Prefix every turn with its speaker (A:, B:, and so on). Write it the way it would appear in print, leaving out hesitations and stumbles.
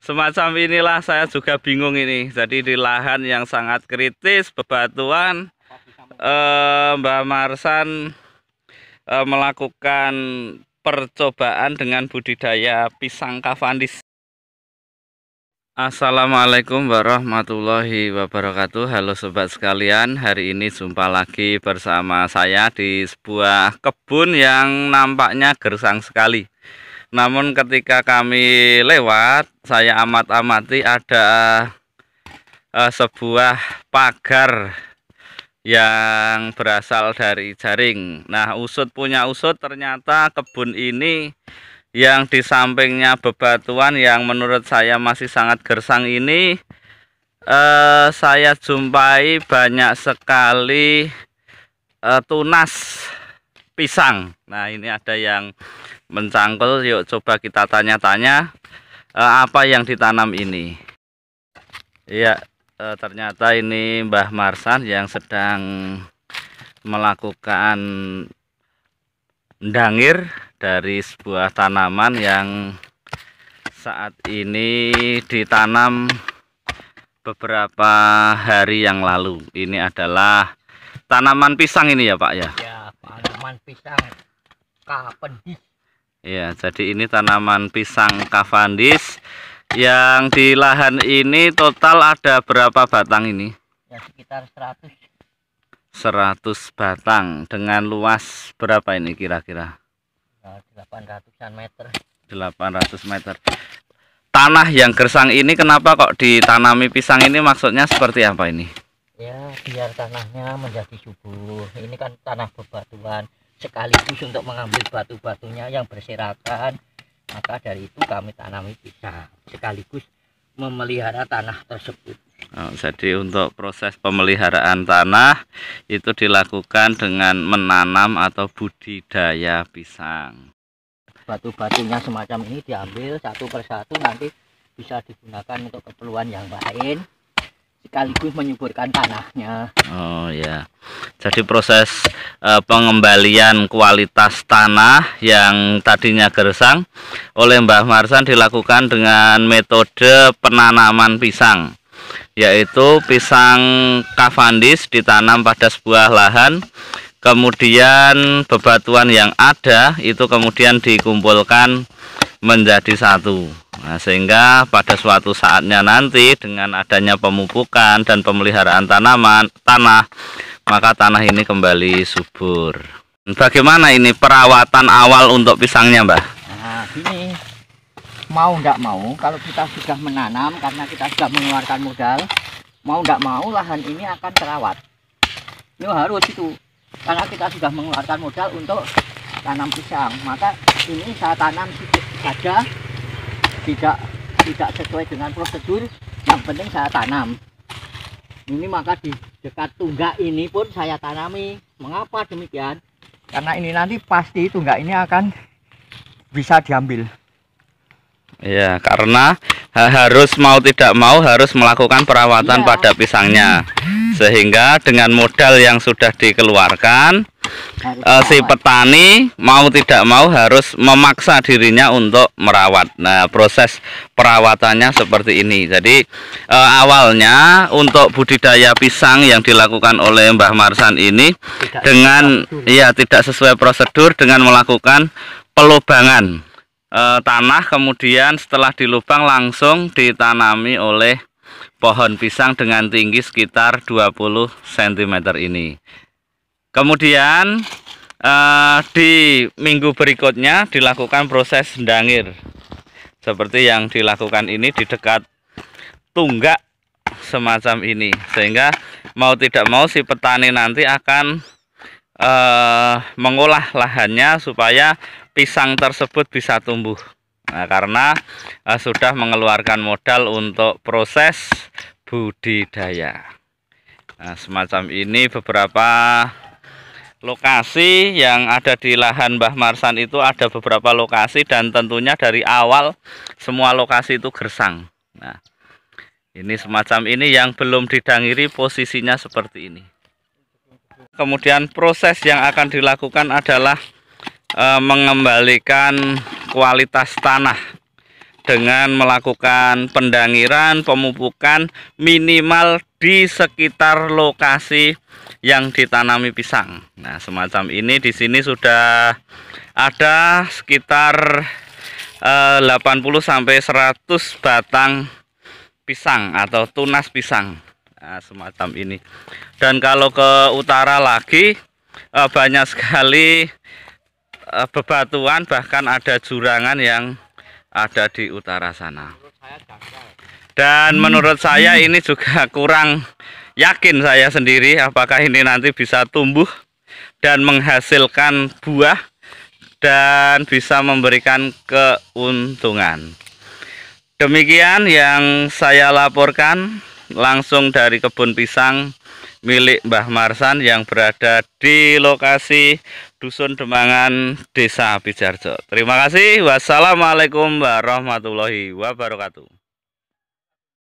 A: Semacam inilah saya juga bingung ini. Jadi di lahan yang sangat kritis bebatuan, Mbah Marsan melakukan percobaan dengan budidaya pisang Cavendish. Assalamualaikum warahmatullahi wabarakatuh. Halo sobat sekalian, hari ini jumpa lagi bersama saya di sebuah kebun yang nampaknya gersang sekali. Namun ketika kami lewat, saya amati ada sebuah pagar yang berasal dari jaring. Nah, usut punya usut, ternyata kebun ini yang di sampingnya bebatuan yang menurut saya masih sangat gersang ini, saya jumpai banyak sekali tunas pisang. Nah, ini ada yang mencangkul. Yuk coba kita tanya-tanya apa yang ditanam ini. Ya, ternyata ini Mbah Marsan yang sedang melakukan ndangir dari sebuah tanaman yang saat ini ditanam beberapa hari yang lalu. Ini adalah tanaman pisang ini ya Pak ya?
B: Ya, tanaman pisang Cavendish.
A: Ya, jadi ini tanaman pisang Cavendish yang di lahan ini total ada berapa batang ini?
B: Ya, sekitar
A: 100 batang dengan luas berapa ini kira-kira?
B: 800-an meter.
A: 800 meter. Tanah yang gersang ini kenapa kok ditanami pisang ini, maksudnya seperti apa ini?
B: Ya, biar tanahnya menjadi subur. Ini kan tanah bebatuan, sekaligus untuk mengambil batu-batunya yang berserakan. Maka dari itu kami tanami pisang, sekaligus memelihara tanah tersebut.
A: Oh, jadi untuk proses pemeliharaan tanah itu dilakukan dengan menanam atau budidaya pisang.
B: Batu-batunya semacam ini diambil satu persatu, nanti bisa digunakan untuk keperluan yang lain, sekaligus menyuburkan tanahnya.
A: Oh ya, jadi proses pengembalian kualitas tanah yang tadinya gersang oleh Mbah Marsan dilakukan dengan metode penanaman pisang, yaitu pisang Cavendish ditanam pada sebuah lahan. Kemudian bebatuan yang ada itu kemudian dikumpulkan menjadi satu. Nah, sehingga pada suatu saatnya nanti dengan adanya pemupukan dan pemeliharaan tanah, maka tanah ini kembali subur. Bagaimana ini perawatan awal untuk pisangnya, Mbah?
B: Nah, ini mau nggak mau, kalau kita sudah menanam, karena kita sudah mengeluarkan modal, mau nggak mau lahan ini akan terawat. Ini harus itu. Karena kita sudah mengeluarkan modal untuk tanam pisang, maka ini saya tanam sedikit saja, tidak sesuai dengan prosedur. Yang penting saya tanam ini, maka di dekat tunggak ini pun saya tanami. Mengapa demikian? Karena ini nanti pasti tunggak ini akan bisa diambil.
A: Ya, karena harus mau tidak mau harus melakukan perawatan pada pisangnya. Sehingga dengan modal yang sudah dikeluarkan, si petani mau tidak mau harus memaksa dirinya untuk merawat. Nah, proses perawatannya seperti ini. Jadi awalnya untuk budidaya pisang yang dilakukan oleh Mbah Marsan ini tidak sesuai prosedur dengan melakukan pelubangan tanah, kemudian setelah dilubang langsung ditanami oleh pohon pisang dengan tinggi sekitar 20 cm ini. Kemudian di minggu berikutnya dilakukan proses ndangir seperti yang dilakukan ini di dekat tunggak semacam ini, sehingga mau tidak mau si petani nanti akan mengolah lahannya supaya pisang tersebut bisa tumbuh. Nah, karena sudah mengeluarkan modal untuk proses budidaya. Nah, semacam ini beberapa lokasi yang ada di lahan Mbah Marsan itu, ada beberapa lokasi dan tentunya dari awal semua lokasi itu gersang. Nah, ini semacam ini yang belum didangiri posisinya seperti ini. Kemudian proses yang akan dilakukan adalah mengembalikan kualitas tanah dengan melakukan pendangiran, pemupukan minimal di sekitar lokasi yang ditanami pisang. Nah, semacam ini di sini sudah ada sekitar 80 sampai 100 batang pisang atau tunas pisang. Nah, semacam ini. Dan kalau ke utara lagi banyak sekali bebatuan, bahkan ada jurangan yang ada di utara sana. Dan menurut saya ini juga kurang yakin saya sendiri apakah ini nanti bisa tumbuh dan menghasilkan buah dan bisa memberikan keuntungan. Demikian yang saya laporkan langsung dari kebun pisang milik Mbah Marsan yang berada di lokasi Dusun Demangan, Desa Pijarjo. Terima kasih. Wassalamualaikum warahmatullahi wabarakatuh.